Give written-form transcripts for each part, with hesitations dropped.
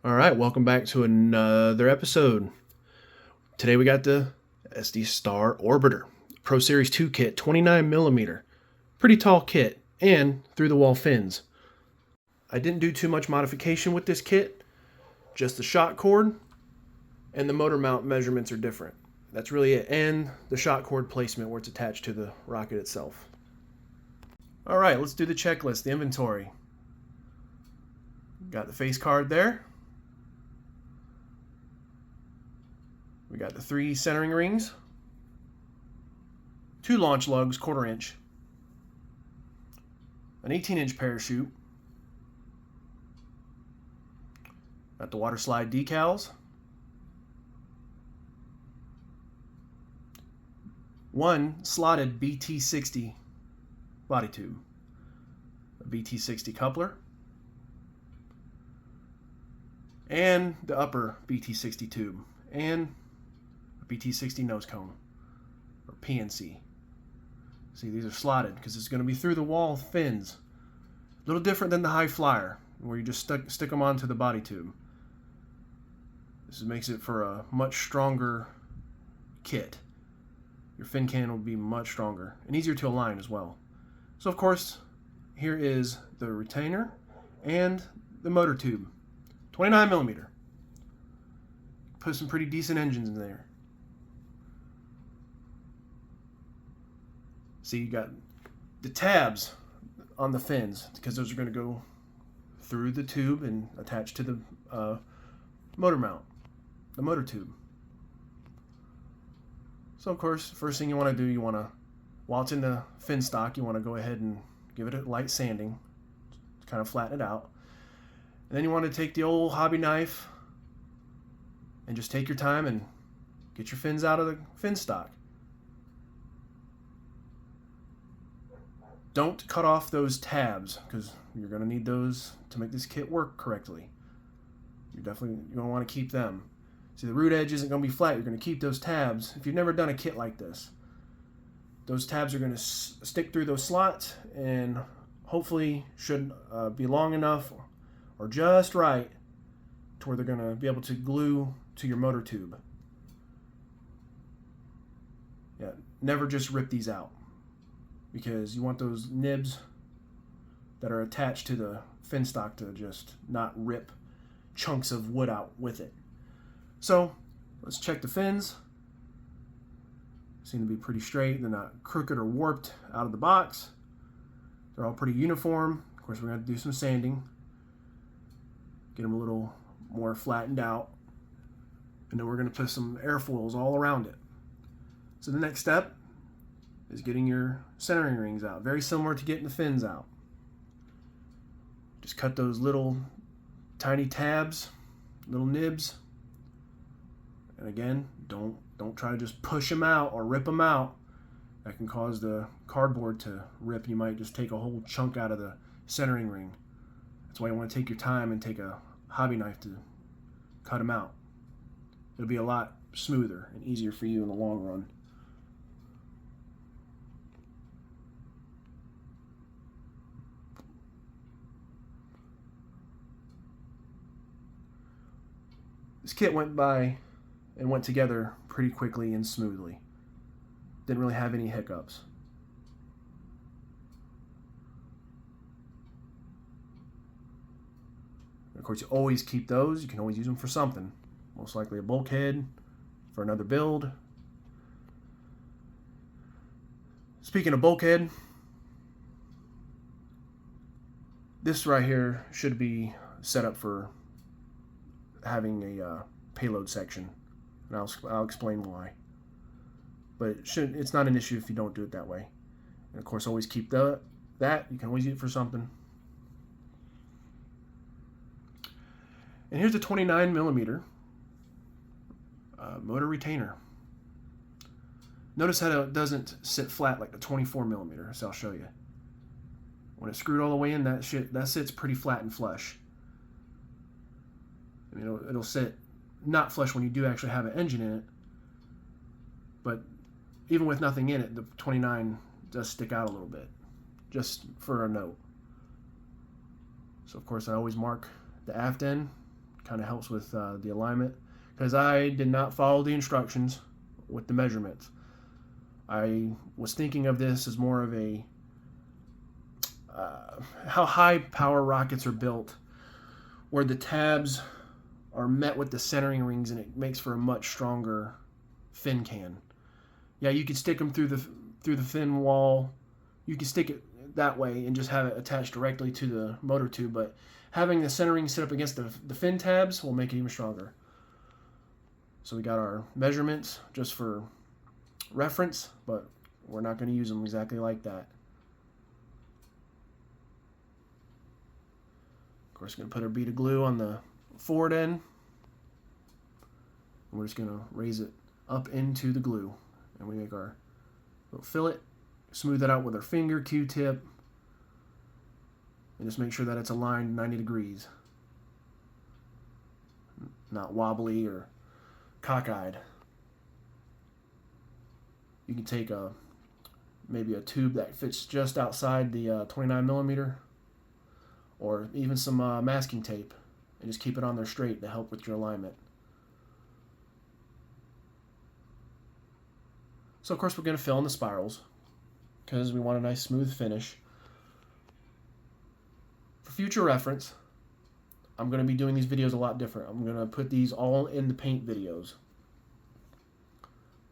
All right, welcome back to another episode. Today we got the SD Star Orbiter Pro Series 2 kit, 29mm. Pretty tall kit, and through the wall fins. I didn't do too much modification with this kit, just the shot cord and the motor mount measurements are different. That's really it, and the shot cord placement where it's attached to the rocket itself. All right, let's do the checklist, the inventory. Got the face card there. We got the 3 centering rings, 2 launch lugs, 1/4 inch, an 18-inch parachute, got the water slide decals, 1 slotted BT60 body tube, a BT60 coupler, and the upper BT60 tube, and BT60 nose cone, or PNC. See, these are slotted because it's going to be through the wall fins. A little different than the high flyer, where you just stick them onto the body tube. This makes it for a much stronger kit. Your fin can will be much stronger and easier to align as well. So of course, here is the retainer and the motor tube, 29mm. Put some pretty decent engines in there. See, you got the tabs on the fins because those are going to go through the tube and attach to the motor mount, the motor tube. So of course, first thing you want to do, while it's in the fin stock, you want to go ahead and give it a light sanding to kind of flatten it out. And then you want to take the old hobby knife and just take your time and get your fins out of the fin stock. Don't cut off those tabs because you're going to need those to make this kit work correctly. You're going to want to keep them. See, the root edge isn't going to be flat. You're going to keep those tabs. If you've never done a kit like this, those tabs are going to stick through those slots and hopefully should be long enough or just right to where they're going to be able to glue to your motor tube. Yeah, never just rip these out, because you want those nibs that are attached to the fin stock to just not rip chunks of wood out with it. So let's check the fins. Seem to be pretty straight. They're not crooked or warped out of the box. They're all pretty uniform. Of course, we're going to do some sanding, get them a little more flattened out, and then we're going to put some airfoils all around it. So the next step is getting your centering rings out. Very similar to getting the fins out. Just cut those little tiny tabs, little nibs. And again, don't try to just push them out or rip them out. That can cause the cardboard to rip. You might just take a whole chunk out of the centering ring. That's why you want to take your time and take a hobby knife to cut them out. It'll be a lot smoother and easier for you in the long run. This kit went together pretty quickly and smoothly. Didn't really have any hiccups. Of course, you always keep those. You can always use them for something. Most likely a bulkhead for another build. Speaking of bulkhead, this right here should be set up for having a payload section, and I'll explain why. But it's not an issue if you don't do it that way. And of course, always keep that. You can always use it for something. And here's a 29mm motor retainer. Notice how it doesn't sit flat like the 24mm, so I'll show you. When it's screwed all the way in, that sits pretty flat and flush. I mean, it'll sit not flush when you do actually have an engine in it, but even with nothing in it, the 29 does stick out a little bit, just for a note. So of course I always mark the aft end, Kind of helps with the alignment, because I did not follow the instructions with the measurements. I was thinking of this as more of a how high power rockets are built, where the tabs are met with the centering rings, and it makes for a much stronger fin can. Yeah, you could stick them through the fin wall. You can stick it that way and just have it attached directly to the motor tube, but having the centering set up against the fin tabs will make it even stronger. So we got our measurements just for reference, but we're not going to use them exactly like that. Of course, we're going to put our bead of glue on the forward end. And we're just going to raise it up into the glue. And we make our little fillet, smooth that out with our finger, Q-tip, and just make sure that it's aligned 90 degrees. Not wobbly or cockeyed. You can take maybe a tube that fits just outside the 29 millimeter, or even some masking tape, and just keep it on there straight to help with your alignment. So of course we're going to fill in the spirals because we want a nice smooth finish. For future reference, I'm going to be doing these videos a lot different. I'm going to put these all in the paint videos.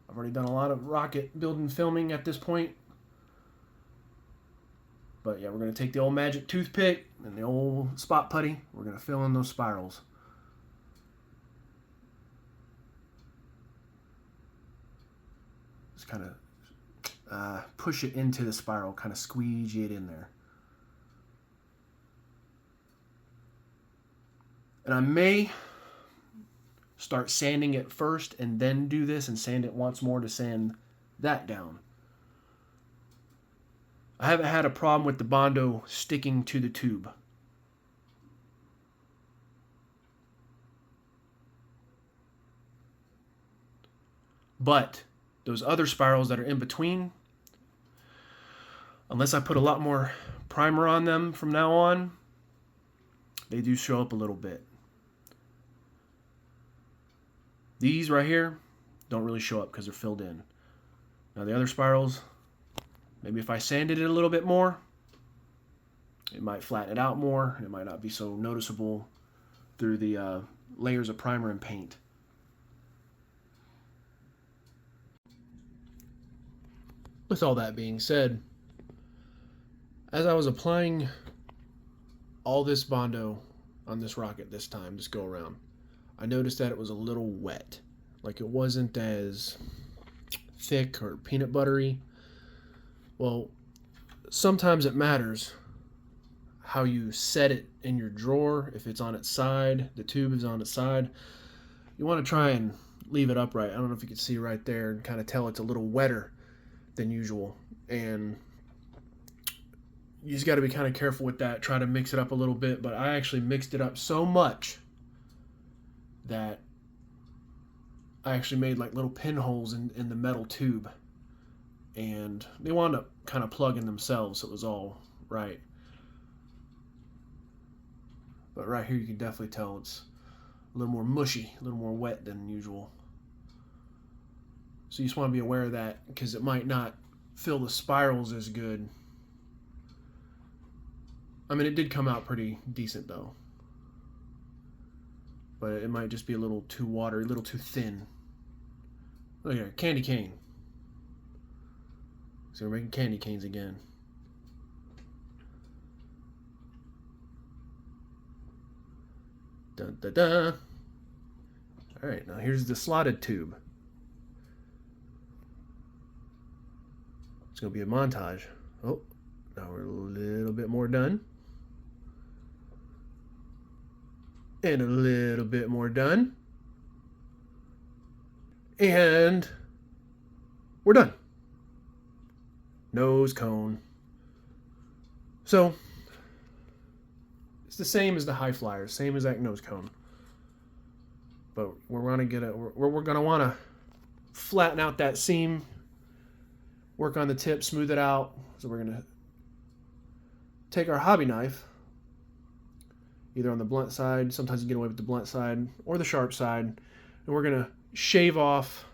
I've already done a lot of rocket building filming at this point. But yeah, we're going to take the old magic toothpick and the old spot putty. We're going to fill in those spirals. Just kind of push it into the spiral, kind of squeeze it in there. And I may start sanding it first and then do this and sand it once more to sand that down. I haven't had a problem with the Bondo sticking to the tube. But those other spirals that are in between, unless I put a lot more primer on them from now on, they do show up a little bit. These right here don't really show up because they're filled in. Now the other spirals, maybe if I sanded it a little bit more, it might flatten it out more. It might not be so noticeable through the layers of primer and paint. With all that being said, as I was applying all this Bondo on this rocket this go around, I noticed that it was a little wet. Like it wasn't as thick or peanut buttery. Well, sometimes it matters how you set it in your drawer. If it's on its side, the tube is on its side, you want to try and leave it upright. I don't know if you can see right there and kind of tell it's a little wetter than usual. And you just got to be kind of careful with that. Try to mix it up a little bit, but I actually mixed it up so much that I actually made like little pinholes in the metal tube, and they wound up kind of plugging themselves, so it was all right. But right here you can definitely tell it's a little more mushy, a little more wet than usual. So you just want to be aware of that, because it might not fill the spirals as good. I mean, it did come out pretty decent though, but it might just be a little too watery, a little too thin. Look here, candy cane. So we're making candy canes again. Dun, dun, dun. All right, now here's the slotted tube. It's going to be a montage. Oh, now we're a little bit more done. And a little bit more done. And we're done. Nose cone. So it's the same as the high flyers, same as that nose cone. But we're gonna want to flatten out that seam, work on the tip, smooth it out. So we're gonna take our hobby knife. either on the blunt side, sometimes you get away with the blunt side, or the sharp side, and we're going to shave off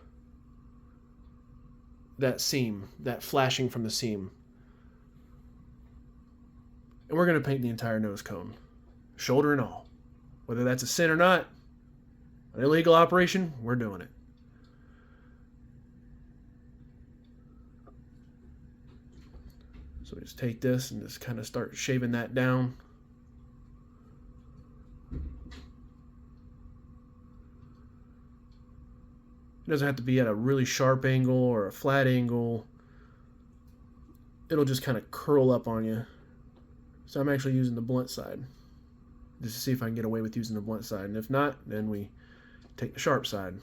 that seam, that flashing from the seam. And we're going to paint the entire nose cone, shoulder and all. Whether that's a sin or not, an illegal operation, we're doing it. So we just take this and just kind of start shaving that down. It doesn't have to be at a really sharp angle or a flat angle. It'll just kind of curl up on you. So I'm actually using the blunt side, just to see if I can get away with using the blunt side. And if not, then we take the sharp side.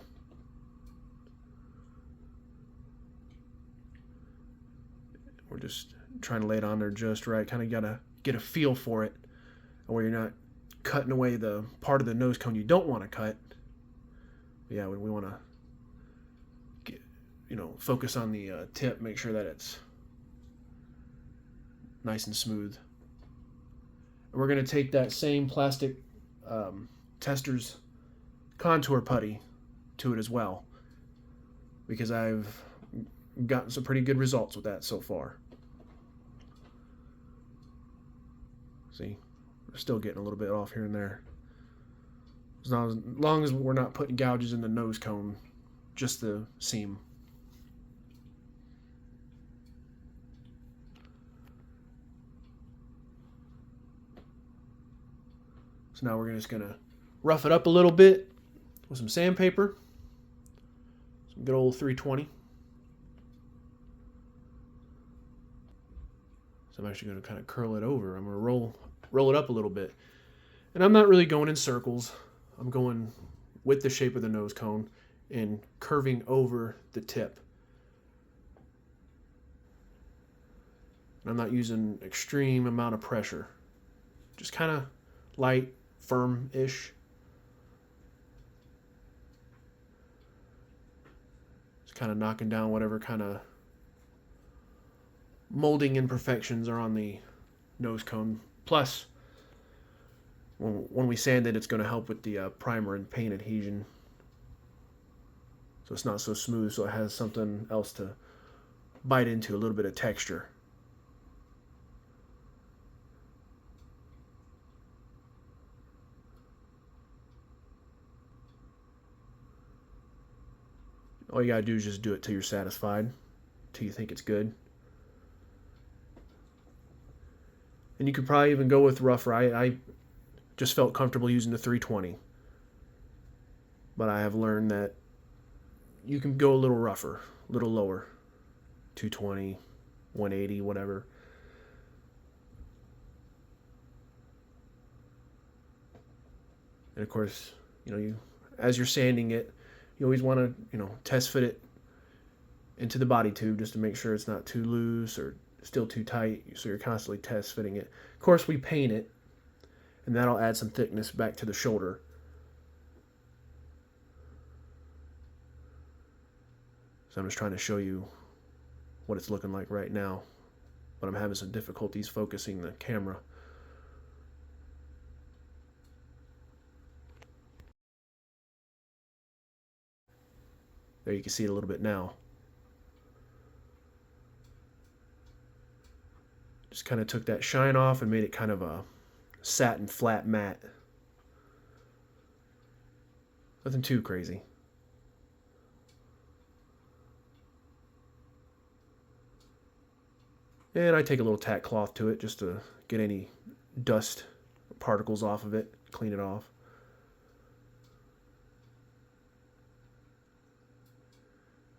We're just trying to lay it on there just right. Kind of got to get a feel for it, where you're not cutting away the part of the nose cone you don't want to cut. But yeah, we want to focus on the tip, make sure that it's nice and smooth. And we're going to take that same plastic Tester's contour putty to it as well, because I've gotten some pretty good results with that so far. See, we're still getting a little bit off here and there. As long as we're not putting gouges in the nose cone, just the seam. So now we're just going to rough it up a little bit with some sandpaper. Some good old 320. So I'm actually going to kind of curl it over. I'm going to roll it up a little bit. And I'm not really going in circles. I'm going with the shape of the nose cone and curving over the tip. And I'm not using extreme amount of pressure. Just kind of light, firm-ish. Just kind of knocking down whatever kind of molding imperfections are on the nose cone. Plus, when we sand it, it's going to help with the primer and paint adhesion. So it's not so smooth, so it has something else to bite into, a little bit of texture. All you gotta do is just do it till you're satisfied, till you think it's good. And you could probably even go with rougher. I just felt comfortable using the 320. But I have learned that you can go a little rougher, a little lower. 220, 180, whatever. And of course, as you're sanding it, you always want to, test fit it into the body tube just to make sure it's not too loose or still too tight. So you're constantly test fitting it. Of course, we paint it, and that'll add some thickness back to the shoulder. So I'm just trying to show you what it's looking like right now, but I'm having some difficulties focusing the camera. There, you can see it a little bit now. Just kind of took that shine off and made it kind of a satin flat matte. Nothing too crazy. And I take a little tack cloth to it just to get any dust particles off of it, clean it off.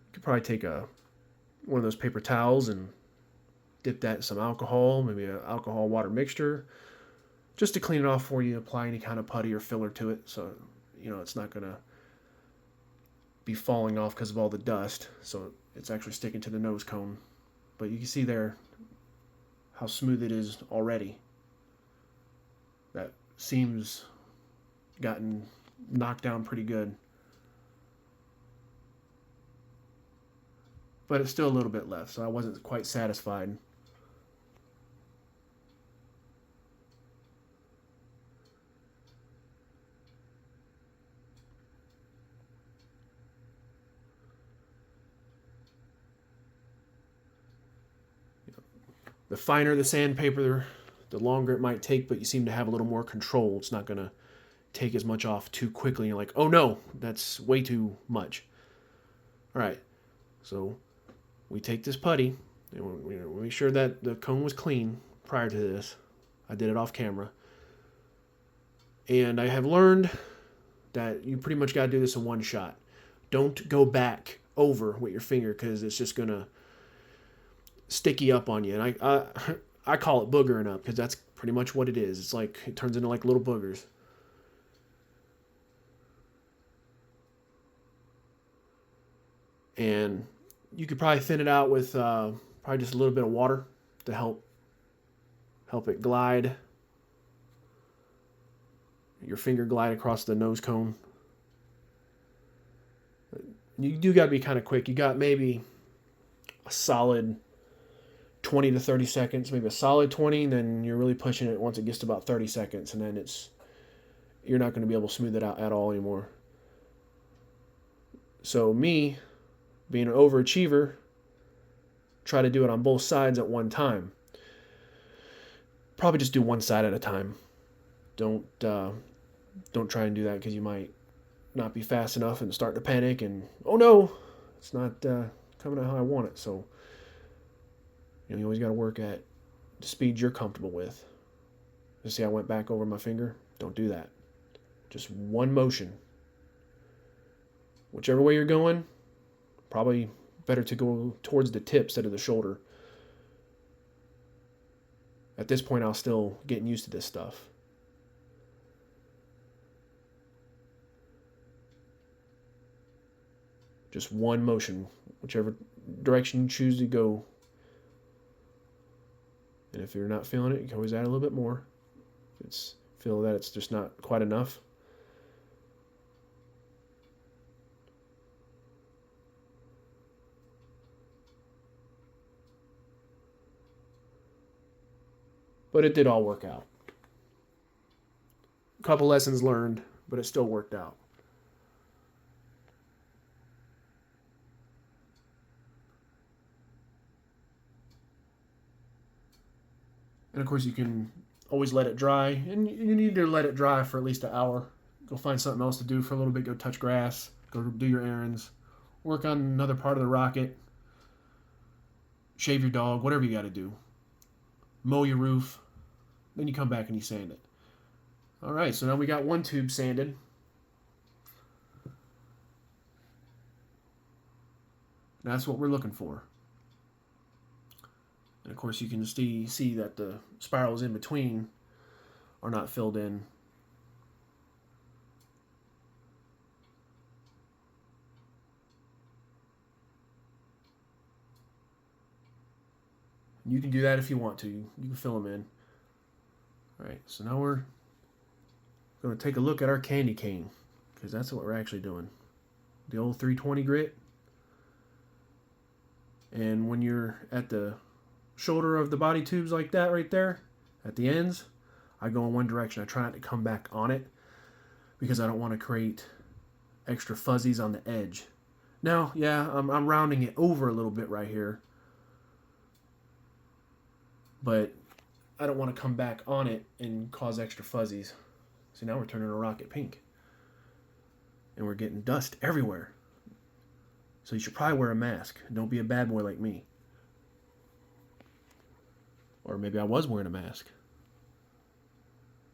You could probably take one of those paper towels and dip that in some alcohol, maybe an alcohol water mixture, just to clean it off for you. Apply any kind of putty or filler to it, so it's not going to be falling off because of all the dust, so it's actually sticking to the nose cone. But you can see there how smooth it is already. That seam's gotten knocked down pretty good. But it's still a little bit left, so I wasn't quite satisfied. the finer the sandpaper, the longer it might take, but you seem to have a little more control. It's not going to take as much off too quickly. You're like, oh no, that's way too much. All right, so we take this putty, and we make sure that the cone was clean prior to this. I did it off camera. And I have learned that you pretty much got to do this in one shot. Don't go back over with your finger because it's just going to sticky up on you. And I call it boogering up because that's pretty much what it is. It's like it turns into like little boogers. And you could probably thin it out with probably just a little bit of water to help it glide. Your finger glide across the nose cone. You do got to be kind of quick. You got maybe a solid 20 to 30 seconds, maybe a solid 20, then you're really pushing it once it gets to about 30 seconds, and then you're not going to be able to smooth it out at all anymore. So me, being an overachiever, try to do it on both sides at one time. Probably just do one side at a time. Don't try and do that because you might not be fast enough and start to panic and, oh no, it's not coming out how I want it. So you always got to work at the speed you're comfortable with. You see, I went back over my finger. Don't do that. Just one motion. Whichever way you're going, probably better to go towards the tip instead of the shoulder. At this point, I'll still getting used to this stuff. Just one motion, whichever direction you choose to go. And if you're not feeling it, you can always add a little bit more. If feel that it's just not quite enough. But it did all work out. A couple lessons learned, but it still worked out. And of course, you can always let it dry. And you need to let it dry for at least an hour. Go find something else to do for a little bit. Go touch grass. Go do your errands. Work on another part of the rocket. Shave your dog. Whatever you got to do. Mow your roof. Then you come back and you sand it. All right, so now we got one tube sanded. That's what we're looking for. And of course, you can see that the spirals in between are not filled in. You can do that if you want to. You can fill them in. All right, so now we're going to take a look at our candy cane, because that's what we're actually doing. The old 320 grit. And when you're at the shoulder of the body tubes like that right there, at the ends, I go in one direction. I try not to come back on it because I don't want to create extra fuzzies on the edge. Now, yeah, I'm rounding it over a little bit right here, but I don't want to come back on it and cause extra fuzzies. See, now we're turning a rocket pink. And we're getting dust everywhere. So you should probably wear a mask. Don't be a bad boy like me. Or maybe I was wearing a mask.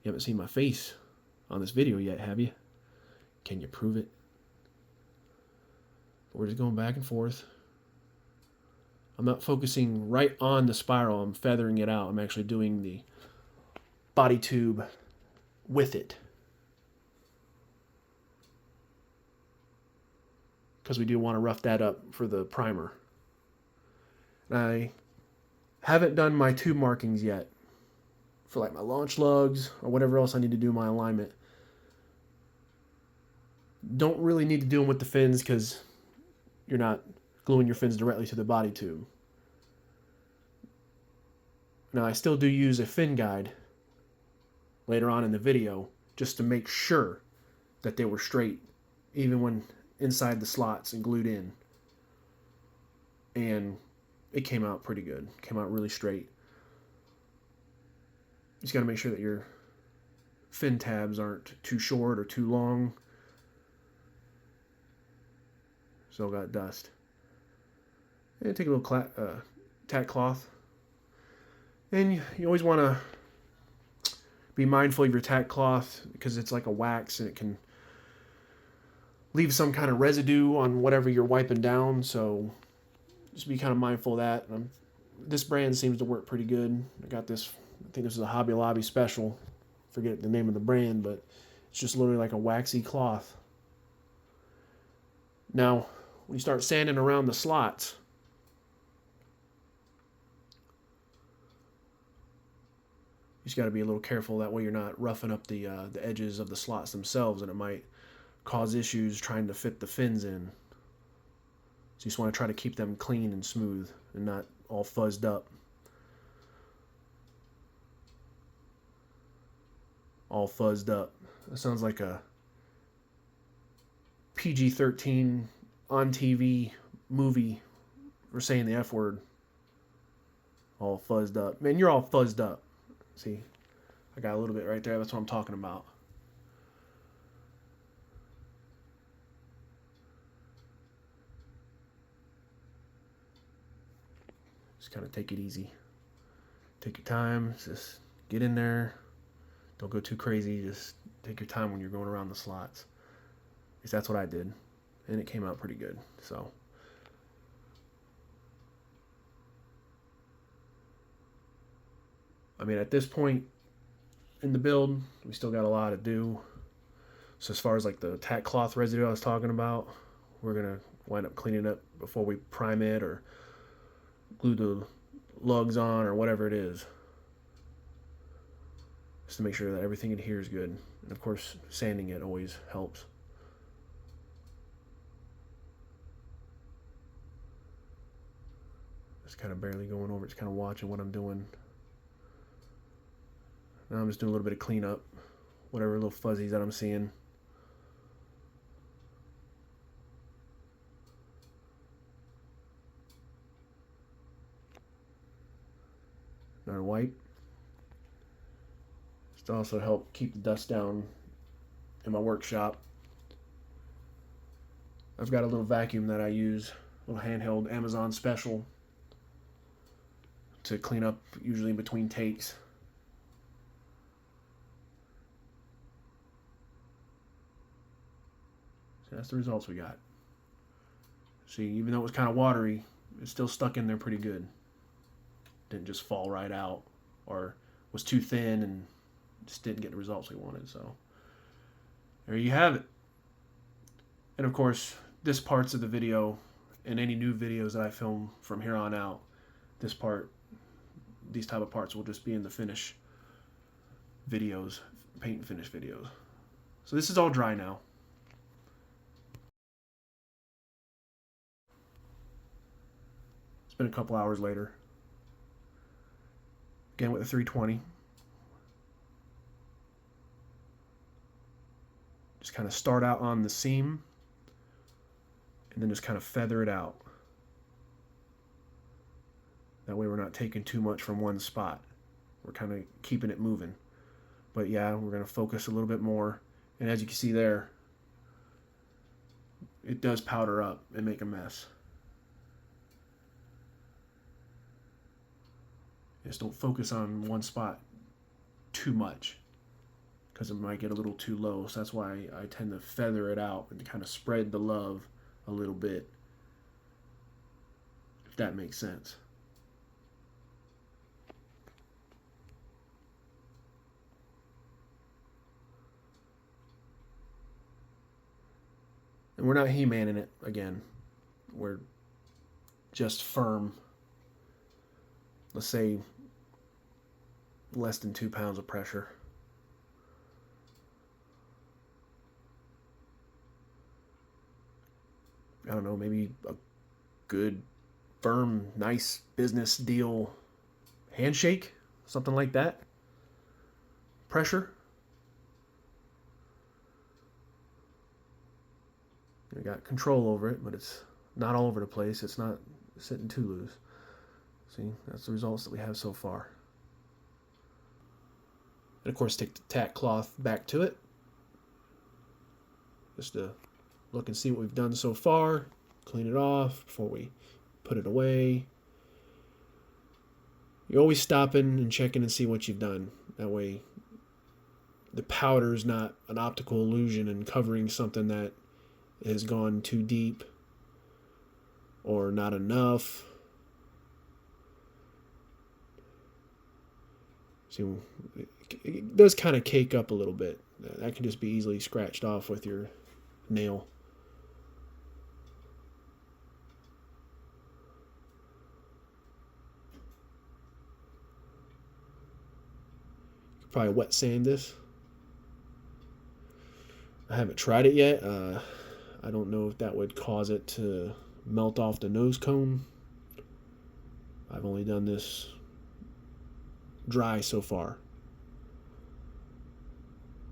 You haven't seen my face on this video yet, have you? Can you prove it? We're just going back and forth. I'm not focusing right on the spiral. I'm feathering it out. I'm actually doing the body tube with it. Because we do want to rough that up for the primer. I haven't done my tube markings yet for like my launch lugs or whatever else I need to do my alignment. Don't really need to do them with the fins because you're not gluing your fins directly to the body tube. Now I still do use a fin guide later on in the video just to make sure that they were straight even when inside the slots and glued in. And it came out pretty good. Came out really straight. just got to make sure that your fin tabs aren't too short or too long. Still got dust. And take a little tack cloth. And you always want to be mindful of your tack cloth because it's like a wax and it can leave some kind of residue on whatever you're wiping down. So just be kind of mindful of that. This brand seems to work pretty good. I got this, I think this is a Hobby Lobby special. Forget the name of the brand, but it's just literally like a waxy cloth. Now, when you start sanding around the slots, you just got to be a little careful. That way you're not roughing up the edges of the slots themselves, and it might cause issues trying to fit the fins in. So you just want to try to keep them clean and smooth and not all fuzzed up. All fuzzed up. That sounds like a PG-13 on TV movie for saying the F word. All fuzzed up. Man, you're all fuzzed up. See, I got a little bit right there. That's what I'm talking about. Just kind of take it easy. Take your time. Just get in there. Don't go too crazy. Just take your time when you're going around the slots. At least that's what I did. And it came out pretty good. So I mean, at this point in the build, we still got a lot to do. So as far as like the tack cloth residue I was talking about, we're going to wind up cleaning it up before we prime it or glue the lugs on or whatever it is. Just to make sure that everything adheres good. And of course, sanding it always helps. Just kind of barely going over it, just kind of watching what I'm doing. Now I'm just doing a little bit of cleanup, whatever little fuzzies that I'm seeing. Another wipe. Just to also help keep the dust down in my workshop. I've got a little vacuum that I use, a little handheld Amazon special to clean up usually in between takes. So that's the results we got. See, even though it was kind of watery, it's still stuck in there pretty good. Didn't just fall right out or was too thin and just didn't get the results we wanted. So there you have it. And of course, this part's of the video and any new videos that I film from here on out, these type of parts will just be in the finish videos, paint and finish videos. So this is all dry now. It's been a couple hours later. Again with the 320. Just kind of start out on the seam and then just kind of feather it out. That way we're not taking too much from one spot. We're kind of keeping it moving. But yeah, we're going to focus a little bit more. And as you can see there, it does powder up and make a mess. Just don't focus on one spot too much because it might get a little too low. So that's why I tend to feather it out and to kind of spread the love a little bit, if that makes sense. And we're not He-Manning it again. We're just firm. Let's say less than 2 pounds of pressure. I don't know, maybe a good, firm, nice business deal handshake, something like that. Pressure. You got control over it, but it's not all over the place. It's not sitting too loose. See, that's the results that we have so far. And of course, take the tack cloth back to it, just to look and see what we've done so far. Clean it off before we put it away. You're always stopping and checking and see what you've done. That way the powder is not an optical illusion and covering something that has gone too deep or not enough. See, it does kind of cake up a little bit. That can just be easily scratched off with your nail. You could probably wet sand this. I haven't tried it yet. I don't know if that would cause it to melt off the nose cone. I've only done this dry so far.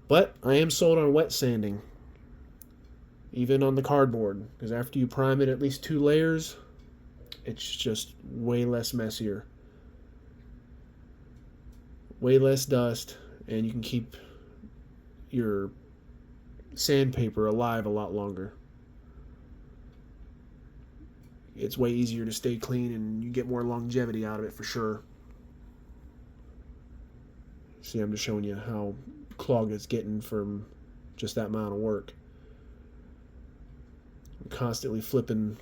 But I am sold on wet sanding, even on the cardboard, because after you prime it at least 2 layers, it's just way less messier, way less dust, and you can keep your sandpaper alive a lot longer. It's way easier to stay clean, and you get more longevity out of it for sure. See, I'm just showing you how clogged it's getting from just that amount of work. I'm constantly flipping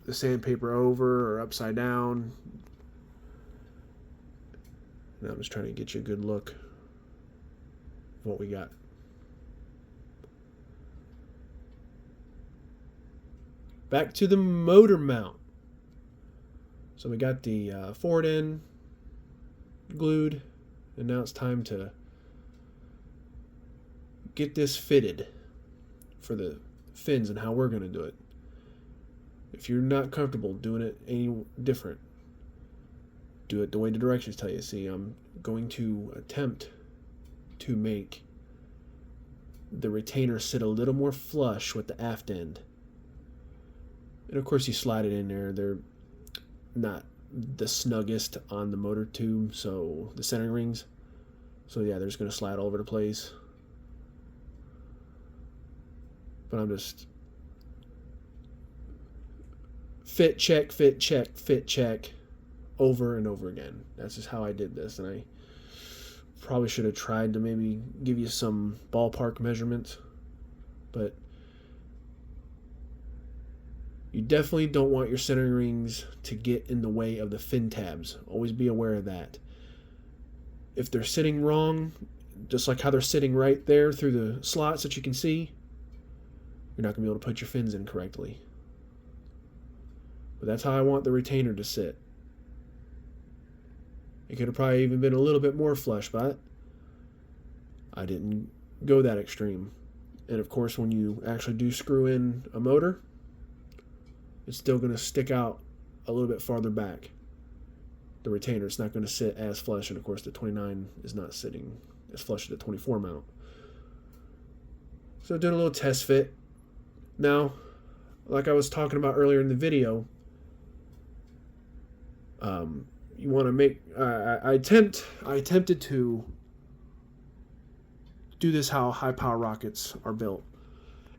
the sandpaper over or upside down. And I'm just trying to get you a good look of what we got. Back to the motor mount. So we got the forward end glued, and now it's time to get this fitted for the fins and how we're going to do it. If you're not comfortable doing it any different, do it the way the directions tell you. See, I'm going to attempt to make the retainer sit a little more flush with the aft end. And of course you slide it in there. They're not the snuggest on the motor tube, so the centering rings. So yeah, they're just going to slide all over the place. But I'm just fit, check, over and over again. That's just how I did this, and I probably should have tried to maybe give you some ballpark measurements, but you definitely don't want your centering rings to get in the way of the fin tabs. Always be aware of that. If they're sitting wrong, just like how they're sitting right there through the slots that you can see, you're not going to be able to put your fins in correctly. But that's how I want the retainer to sit. It could have probably even been a little bit more flush, but I didn't go that extreme. And of course, when you actually do screw in a motor, it's still going to stick out a little bit farther back. The retainer, it's not going to sit as flush, and of course the 29 is not sitting as flush as the 24 mount. So doing a little test fit. Now, like I was talking about earlier in the video, you want to make, I attempted to do this how high power rockets are built,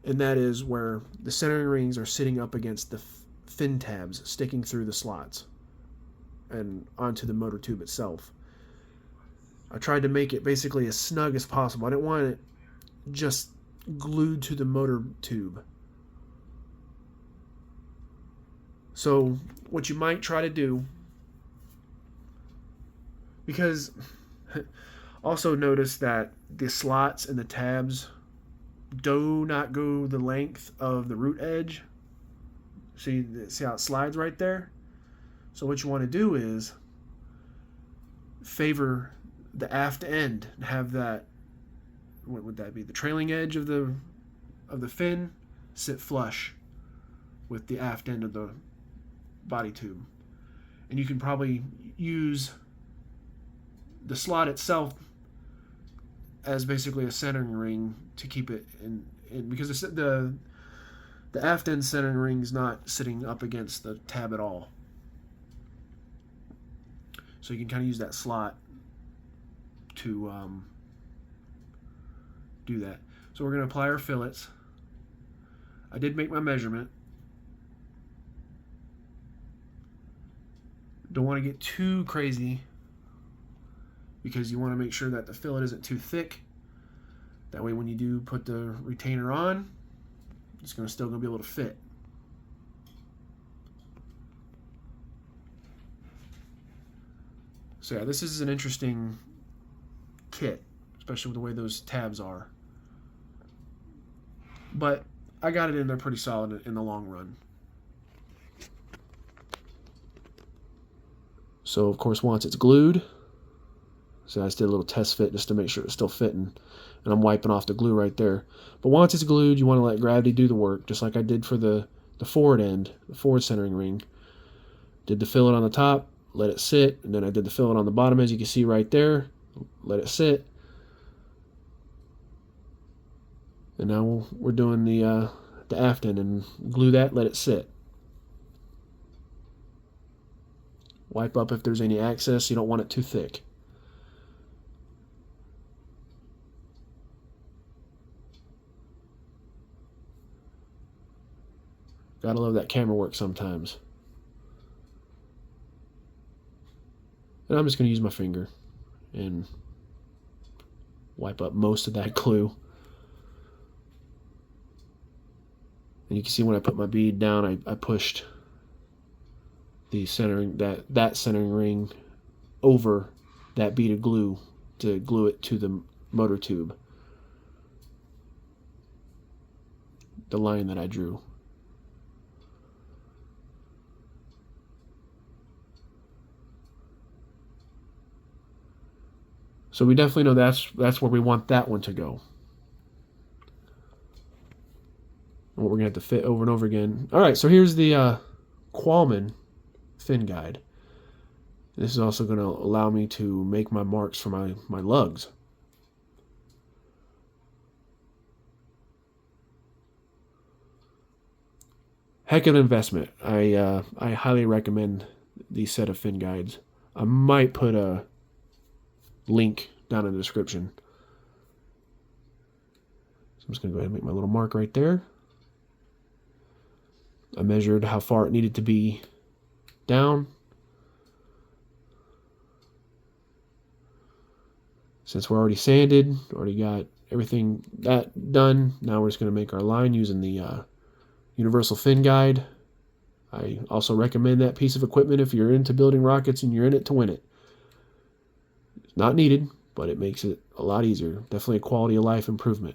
and that is where the centering rings are sitting up against the fin tabs sticking through the slots and onto the motor tube itself. I tried to make it basically as snug as possible. I didn't want it just glued to the motor tube. So what you might try to do, because also notice that the slots and the tabs do not go the length of the root edge. See how it slides right there? So what you want to do is favor the aft end and have that, what would that be, the trailing edge of the fin sit flush with the aft end of the body tube. And you can probably use the slot itself as basically a centering ring to keep it in because the aft end centering ring is not sitting up against the tab at all. So you can kind of use that slot to do that. So we're going to apply our fillets. I did make my measurement. Don't want to get too crazy because you want to make sure that the fillet isn't too thick. That way when you do put the retainer on, it's still going to be able to fit. So yeah, this is an interesting kit, especially with the way those tabs are. But I got it in there pretty solid in the long run. So of course once it's glued, so I just did a little test fit just to make sure it's still fitting. And I'm wiping off the glue right there. But once it's glued, you want to let gravity do the work, just like I did for the forward end, the forward centering ring. Did the fillet on the top, let it sit, and then I did the fillet on the bottom, as you can see right there. Let it sit. And now we're doing the aft end, and glue that, let it sit. Wipe up if there's any excess. You don't want it too thick. Gotta love that camera work sometimes. And I'm just going to use my finger and wipe up most of that glue. And you can see when I put my bead down, I pushed the centering, that centering ring over that bead of glue to glue it to the motor tube, the line that I drew. So we definitely know that's where we want that one to go. And what we're going to have to fit over and over again. All right, so here's the Qualman fin guide. This is also going to allow me to make my marks for my lugs. Heck of an investment. I highly recommend these set of fin guides. I might put a link down in the description. So I'm just going to go ahead and make my little mark right there. I measured how far it needed to be down. Since we're already sanded, already got everything that done, now we're just going to make our line using the universal fin guide. I also recommend that piece of equipment if you're into building rockets and you're in it to win it. It's not needed, but it makes it a lot easier. Definitely a quality of life improvement.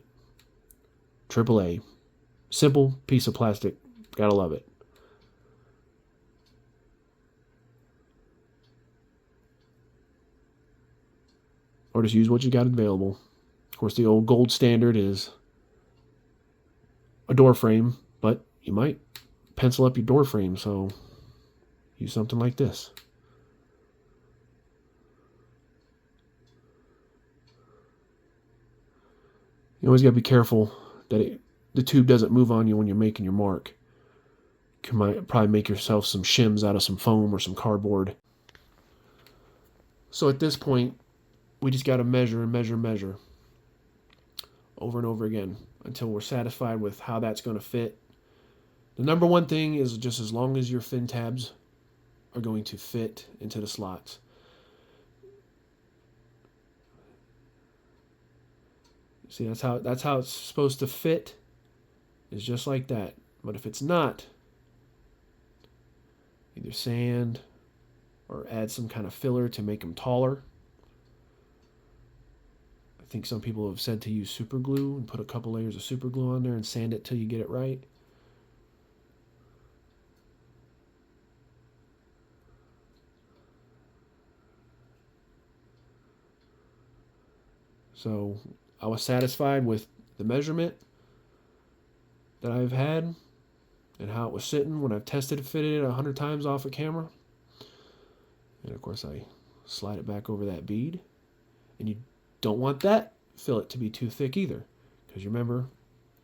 AAA. Simple piece of plastic. Gotta love it. Or just use what you got available. Of course, the old gold standard is a door frame, but you might pencil up your door frame, so use something like this. You always got to be careful that the tube doesn't move on you when you're making your mark. You might probably make yourself some shims out of some foam or some cardboard. So at this point, we just got to measure and measure and measure over and over again until we're satisfied with how that's going to fit. The number one thing is just as long as your fin tabs are going to fit into the slots. See, that's how it's supposed to fit, is just like that. But if it's not, either sand or add some kind of filler to make them taller. I think some people have said to use super glue and put a couple layers of super glue on there and sand it till you get it right. So I was satisfied with the measurement that I've had and how it was sitting when I've tested and fitted it 100 times off of camera. And of course I slide it back over that bead. And you don't want that fillet to be too thick either, because you remember,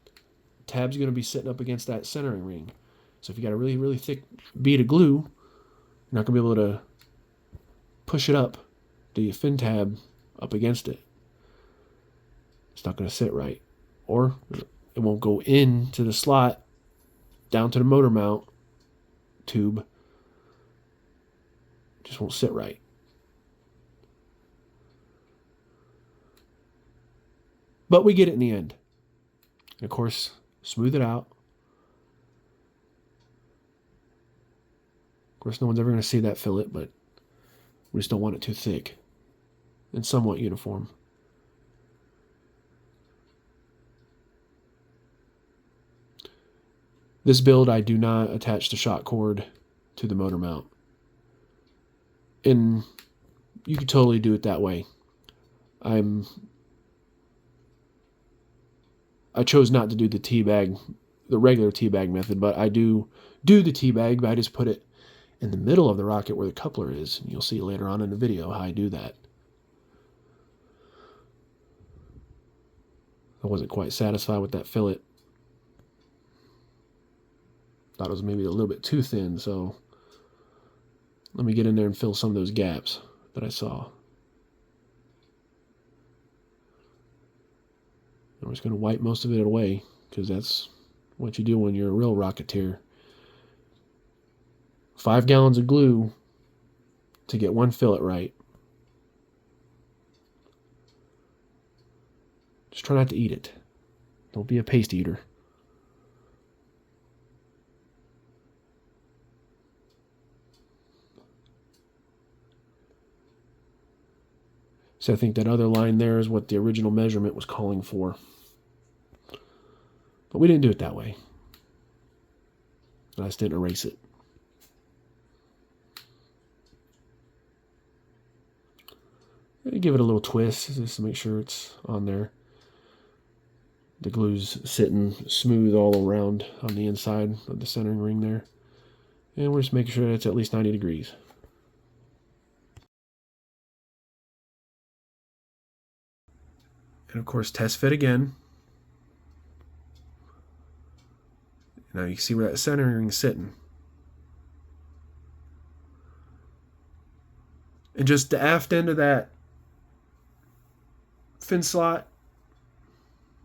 the tab's going to be sitting up against that centering ring. So if you got a really, really thick bead of glue, you're not going to be able to push it up, do your fin tab up against it. It's not going to sit right. Or it won't go into the slot down to the motor mount tube. It just won't sit right. But we get it in the end. And of course, smooth it out. Of course, no one's ever going to see that fillet, but we just don't want it too thick and somewhat uniform. This build, I do not attach the shock cord to the motor mount. And you could totally do it that way. I chose not to do the regular T-bag method, but I do the T-bag, but I just put it in the middle of the rocket where the coupler is. And you'll see later on in the video how I do that. I wasn't quite satisfied with that fillet. Thought it was maybe a little bit too thin, so let me get in there and fill some of those gaps that I saw. I'm just going to wipe most of it away, because that's what you do when you're a real Rocketeer. 5 gallons of glue to get one fillet right. Just try not to eat it. Don't be a paste eater. So I think that other line there is what the original measurement was calling for. But we didn't do it that way. I just didn't erase it. Give it a little twist just to make sure it's on there. The glue's sitting smooth all around on the inside of the centering ring there. And we're just making sure it's at least 90 degrees. And of course, test fit again. Now you can see where that centering ring is sitting. And just the aft end of that fin slot,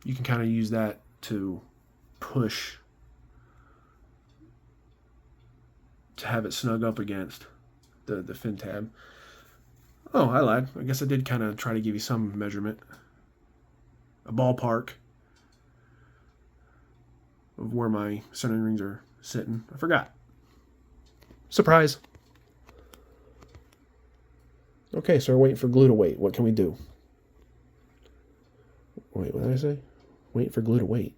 you can kind of use that to push to have it snug up against the fin tab. Oh, I lied. I guess I did kind of try to give you some measurement. A ballpark of where my centering rings are sitting. I forgot. Surprise. Okay, so we're waiting for glue to wait. What can we do? Wait, what did I say? Wait for glue to wait.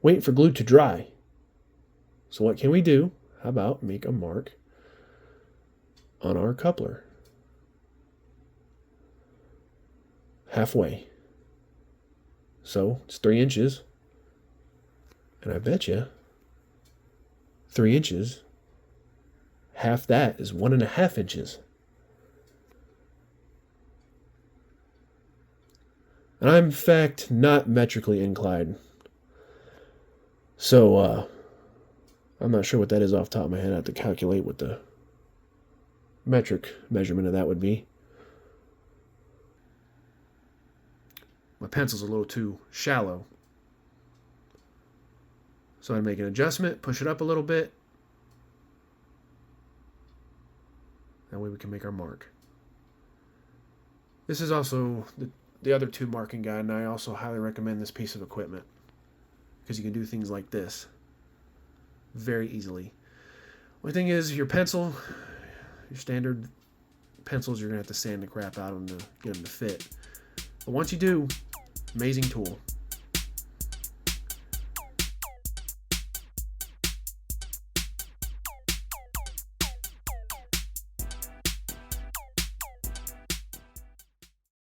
Wait for glue to dry. So what can we do? How about make a mark on our coupler? Halfway. So it's 3 inches. And I bet you 3 inches, half that is 1.5 inches. And I'm in fact not metrically inclined. So I'm not sure what that is off the top of my head. I have to calculate what the metric measurement of that would be. My pencil's a little too shallow. So I make an adjustment, push it up a little bit. That way we can make our mark. This is also the other 2 marking guide, and I also highly recommend this piece of equipment because you can do things like this very easily. Only thing is, your pencil, your standard pencils, you're going to have to sand the crap out of them to get them to fit. But once you do, amazing tool.